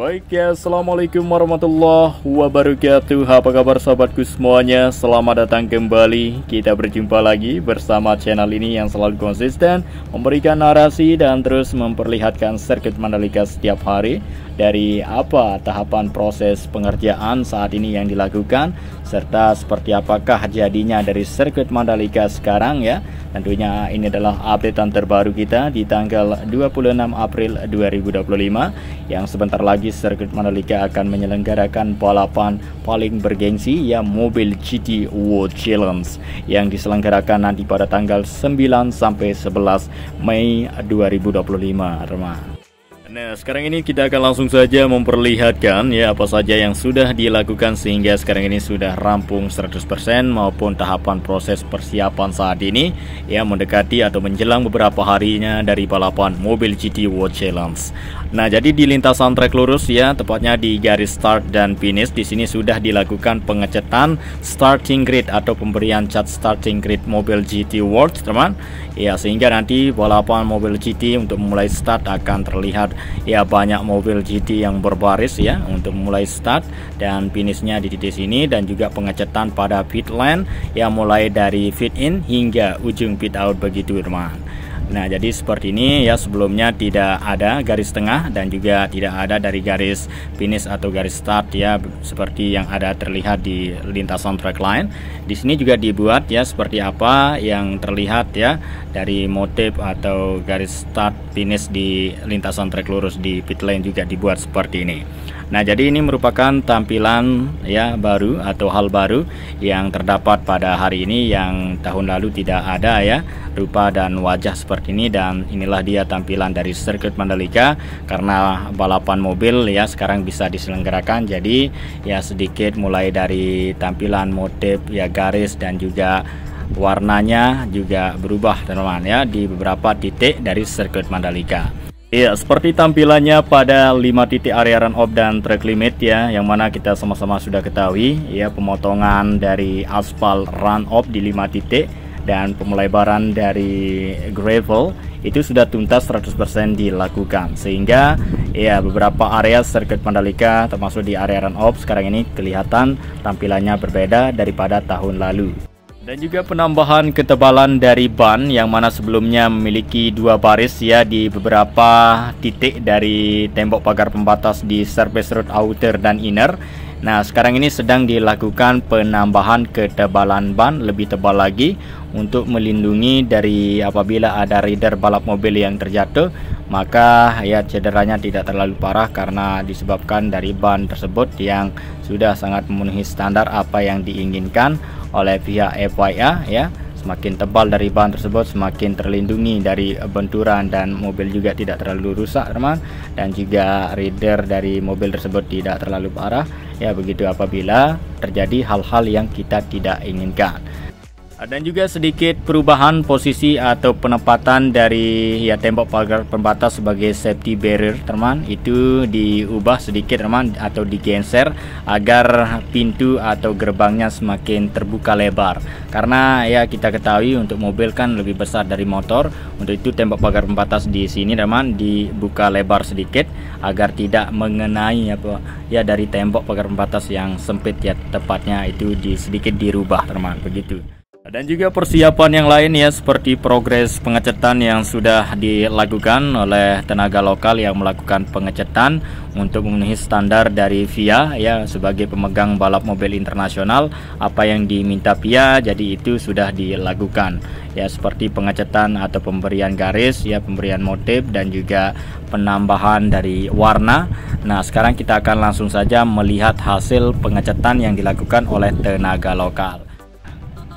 Baik ya, Assalamualaikum warahmatullahi wabarakatuh. Apa kabar sahabatku semuanya? Selamat datang kembali. Kita berjumpa lagi bersama channel ini yang selalu konsisten memberikan narasi dan terus memperlihatkan sirkuit Mandalika setiap hari. Dari apa tahapan proses pengerjaan saat ini yang dilakukan, serta seperti apakah jadinya dari sirkuit Mandalika sekarang ya. Tentunya ini adalah updatean terbaru kita di tanggal 26 April 2025, yang sebentar lagi sirkuit Mandalika akan menyelenggarakan balapan paling bergengsi ya, Mobil GT World Challenge, yang diselenggarakan nanti pada tanggal 9 sampai 11 Mei 2025, teman. Nah, sekarang ini kita akan langsung saja memperlihatkan ya apa saja yang sudah dilakukan sehingga sekarang ini sudah rampung 100% maupun tahapan proses persiapan saat ini ya, mendekati atau menjelang beberapa harinya dari balapan Mobil GT World Challenge. Nah, jadi di lintasan trek lurus ya, tepatnya di garis start dan finish, di sini sudah dilakukan pengecetan starting grid atau pemberian cat starting grid Mobil GT World, teman. Ya, sehingga nanti balapan Mobil GT untuk memulai start akan terlihat ya banyak mobil GT yang berbaris ya untuk mulai start dan finishnya di titik sini, dan juga pengecetan pada pit lane yang mulai dari pit in hingga ujung pit out begitu, teman. Nah, jadi seperti ini ya, sebelumnya tidak ada garis tengah dan juga tidak ada dari garis finish atau garis start ya, seperti yang ada terlihat di lintasan track line. Di sini juga dibuat ya seperti apa yang terlihat ya dari motif atau garis start finish di lintasan track lurus di pit lane juga dibuat seperti ini. Nah, jadi ini merupakan tampilan ya baru atau hal baru yang terdapat pada hari ini yang tahun lalu tidak ada ya, rupa dan wajah seperti ini. Dan inilah dia tampilan dari sirkuit Mandalika karena balapan mobil ya sekarang bisa diselenggarakan. Jadi ya sedikit mulai dari tampilan motif ya, garis dan juga warnanya juga berubah, teman-teman ya, di beberapa titik dari sirkuit Mandalika. Ya, seperti tampilannya pada 5 titik area run off dan track limit ya, yang mana kita sama-sama sudah ketahui ya, pemotongan dari aspal run off di 5 titik dan pemelebaran dari gravel itu sudah tuntas 100% dilakukan, sehingga ya beberapa area sirkuit Mandalika termasuk di area run off sekarang ini kelihatan tampilannya berbeda daripada tahun lalu. Dan juga penambahan ketebalan dari ban yang mana sebelumnya memiliki 2 baris ya di beberapa titik dari tembok pagar pembatas di service road outer dan inner. Nah, sekarang ini sedang dilakukan penambahan ketebalan ban lebih tebal lagi untuk melindungi dari apabila ada rider balap mobil yang terjatuh, maka ya cederanya tidak terlalu parah karena disebabkan dari ban tersebut yang sudah sangat memenuhi standar apa yang diinginkan oleh pihak FIA ya. Semakin tebal dari ban tersebut semakin terlindungi dari benturan dan mobil juga tidak terlalu rusak, teman, dan juga rider dari mobil tersebut tidak terlalu parah ya, begitu apabila terjadi hal-hal yang kita tidak inginkan. Dan juga sedikit perubahan posisi atau penempatan dari ya tembok pagar pembatas sebagai safety barrier, teman, itu diubah sedikit, teman, atau digeser agar pintu atau gerbangnya semakin terbuka lebar. Karena ya kita ketahui untuk mobil kan lebih besar dari motor, untuk itu tembok pagar pembatas di sini, teman, dibuka lebar sedikit agar tidak mengenai apa ya dari tembok pagar pembatas yang sempit ya, tepatnya itu sedikit dirubah, teman, begitu. Dan juga persiapan yang lain ya, seperti progres pengecetan yang sudah dilakukan oleh tenaga lokal yang melakukan pengecetan untuk memenuhi standar dari FIA ya, sebagai pemegang balap mobil internasional. Apa yang diminta FIA jadi itu sudah dilakukan ya, seperti pengecetan atau pemberian garis ya, pemberian motif dan juga penambahan dari warna. Nah, sekarang kita akan langsung saja melihat hasil pengecetan yang dilakukan oleh tenaga lokal.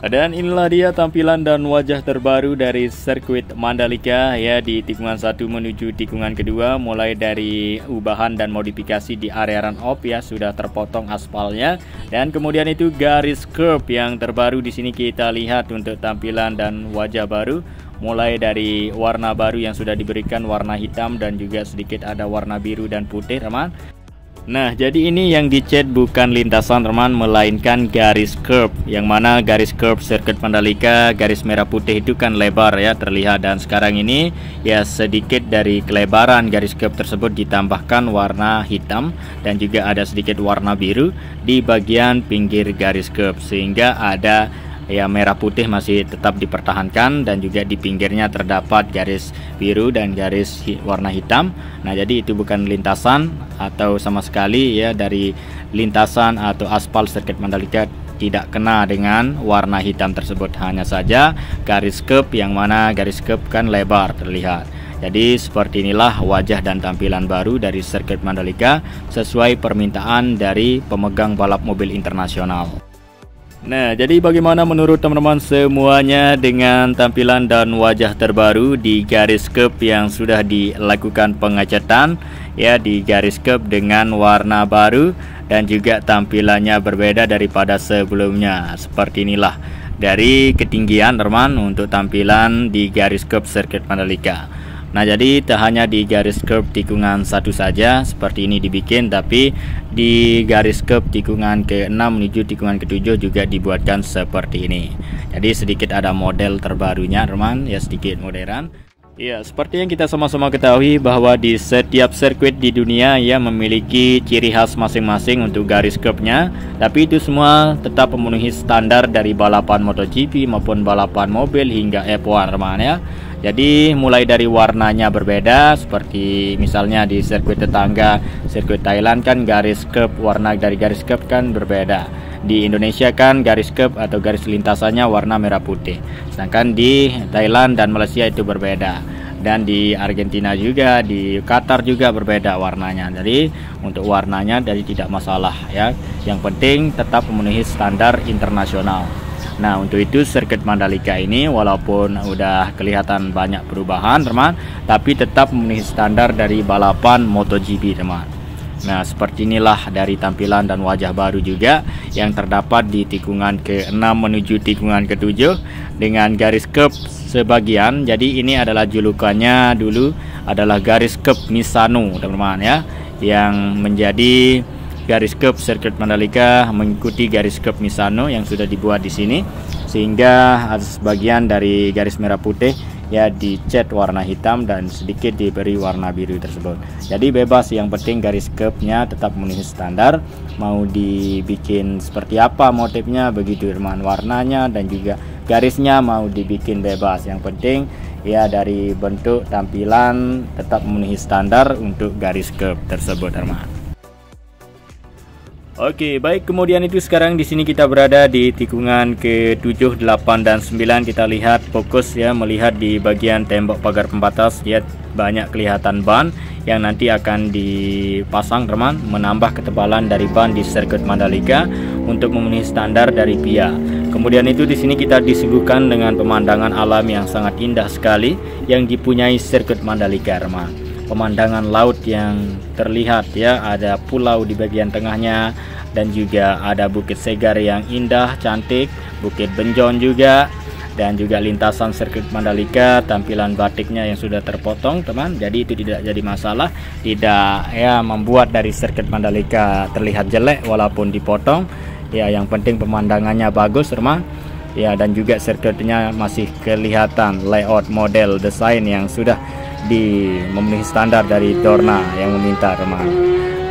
Dan inilah dia tampilan dan wajah terbaru dari sirkuit Mandalika ya, di tikungan 1 menuju tikungan kedua, mulai dari ubahan dan modifikasi di area run off ya, sudah terpotong aspalnya, dan kemudian itu garis curb yang terbaru di sini kita lihat untuk tampilan dan wajah baru, mulai dari warna baru yang sudah diberikan warna hitam dan juga sedikit ada warna biru dan putih, teman. Nah, jadi ini yang dicat bukan lintasan teman, melainkan garis curb. Yang mana garis curb sirkuit Mandalika, garis merah putih itu kan lebar ya terlihat. Dan sekarang ini ya sedikit dari kelebaran garis curb tersebut ditambahkan warna hitam dan juga ada sedikit warna biru di bagian pinggir garis curb, sehingga ada ya merah putih masih tetap dipertahankan dan juga di pinggirnya terdapat garis biru dan garis warna hitam. Nah, jadi itu bukan lintasan atau sama sekali ya dari lintasan atau aspal sirkuit Mandalika tidak kena dengan warna hitam tersebut, hanya saja garis curb yang mana garis curb kan lebar terlihat. Jadi seperti inilah wajah dan tampilan baru dari sirkuit Mandalika sesuai permintaan dari pemegang balap mobil internasional. Nah, jadi bagaimana menurut teman-teman semuanya dengan tampilan dan wajah terbaru di garis curb yang sudah dilakukan pengecatan ya, di garis curb dengan warna baru dan juga tampilannya berbeda daripada sebelumnya. Seperti inilah dari ketinggian teman untuk tampilan di garis curb sirkuit Mandalika. Nah, jadi tak hanya di garis curb tikungan 1 saja seperti ini dibikin, tapi di garis curb tikungan ke-6 menuju tikungan ke-7 juga dibuatkan seperti ini. Jadi sedikit ada model terbarunya teman ya, sedikit modern. Ya, seperti yang kita sama-sama ketahui bahwa di setiap sirkuit di dunia ya memiliki ciri khas masing-masing untuk garis curbnya, tapi itu semua tetap memenuhi standar dari balapan MotoGP maupun balapan mobil hingga F1 teman ya. Jadi mulai dari warnanya berbeda, seperti misalnya di sirkuit tetangga, sirkuit Thailand kan garis curb, warna dari garis curb kan berbeda. Di Indonesia kan garis curb atau garis lintasannya warna merah putih. Sedangkan di Thailand dan Malaysia itu berbeda. Dan di Argentina juga, di Qatar juga berbeda warnanya. Jadi untuk warnanya dari tidak masalah ya. Yang penting tetap memenuhi standar internasional. Nah, untuk itu sirkuit Mandalika ini walaupun udah kelihatan banyak perubahan teman, tapi tetap memenuhi standar dari balapan MotoGP teman. Nah, seperti inilah dari tampilan dan wajah baru juga yang terdapat di tikungan ke-6 menuju tikungan ke-7 dengan garis curb sebagian. Jadi ini adalah julukannya dulu adalah garis curb Misano teman-teman ya, yang menjadi garis curb sirkuit Mandalika mengikuti garis curb Misano yang sudah dibuat di sini, sehingga ada sebagian dari garis merah putih ya dicat warna hitam dan sedikit diberi warna biru tersebut. Jadi bebas, yang penting garis curbnya tetap memenuhi standar. Mau dibikin seperti apa motifnya begitu teman, warnanya dan juga garisnya mau dibikin bebas. Yang penting ya dari bentuk tampilan tetap memenuhi standar untuk garis curb tersebut teman. Oke, baik, kemudian itu sekarang di sini kita berada di tikungan ke-7, 8 dan 9. Kita lihat fokus ya, melihat di bagian tembok pagar pembatas ya, banyak kelihatan ban yang nanti akan dipasang teman, menambah ketebalan dari ban di sirkuit Mandalika untuk memenuhi standar dari FIA. Kemudian itu di sini kita disuguhkan dengan pemandangan alam yang sangat indah sekali yang dipunyai sirkuit Mandalika teman. Pemandangan laut yang terlihat ya, ada pulau di bagian tengahnya dan juga ada Bukit Segar yang indah cantik, Bukit Benjon juga, dan juga lintasan sirkuit Mandalika, tampilan batiknya yang sudah terpotong teman. Jadi itu tidak jadi masalah, tidak ya membuat dari sirkuit Mandalika terlihat jelek walaupun dipotong ya. Yang penting pemandangannya bagus teman ya, dan juga sirkuitnya masih kelihatan layout model desain yang sudah memenuhi standar dari Dorna yang meminta teman.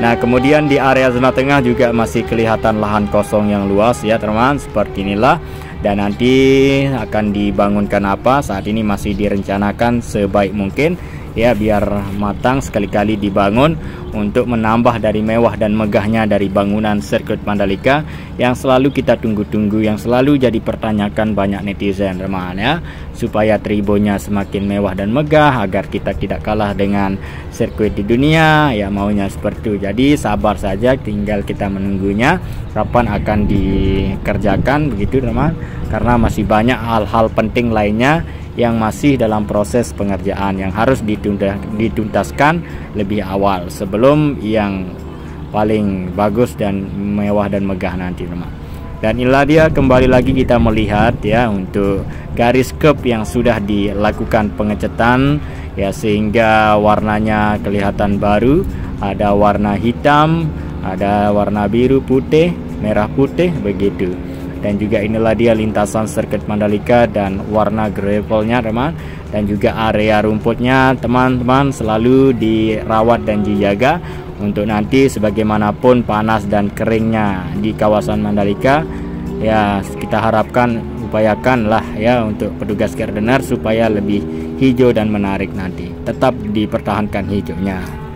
Nah, kemudian di area zona tengah juga masih kelihatan lahan kosong yang luas ya teman, seperti inilah. Dan nanti akan dibangunkan apa, saat ini masih direncanakan sebaik mungkin ya, biar matang sekali-kali dibangun untuk menambah dari mewah dan megahnya dari bangunan sirkuit Mandalika yang selalu kita tunggu-tunggu, yang selalu jadi pertanyakan banyak netizen teman ya, supaya tribunnya semakin mewah dan megah agar kita tidak kalah dengan sirkuit di dunia ya, maunya seperti itu. Jadi sabar saja, tinggal kita menunggunya kapan akan dikerjakan begitu teman, karena masih banyak hal-hal penting lainnya yang masih dalam proses pengerjaan yang harus dituntaskan lebih awal sebelum yang paling bagus dan mewah dan megah nanti teman. Dan inilah dia, kembali lagi kita melihat ya untuk garis curb yang sudah dilakukan pengecatan ya, sehingga warnanya kelihatan baru ada warna hitam, ada warna biru putih, merah putih begitu. Dan juga inilah dia lintasan sirkuit Mandalika dan warna gravelnya teman. Dan juga area rumputnya teman-teman selalu dirawat dan dijaga untuk nanti sebagaimanapun panas dan keringnya di kawasan Mandalika. Ya, kita harapkan upayakanlah ya untuk petugas gardener supaya lebih hijau dan menarik nanti. Tetap dipertahankan hijaunya.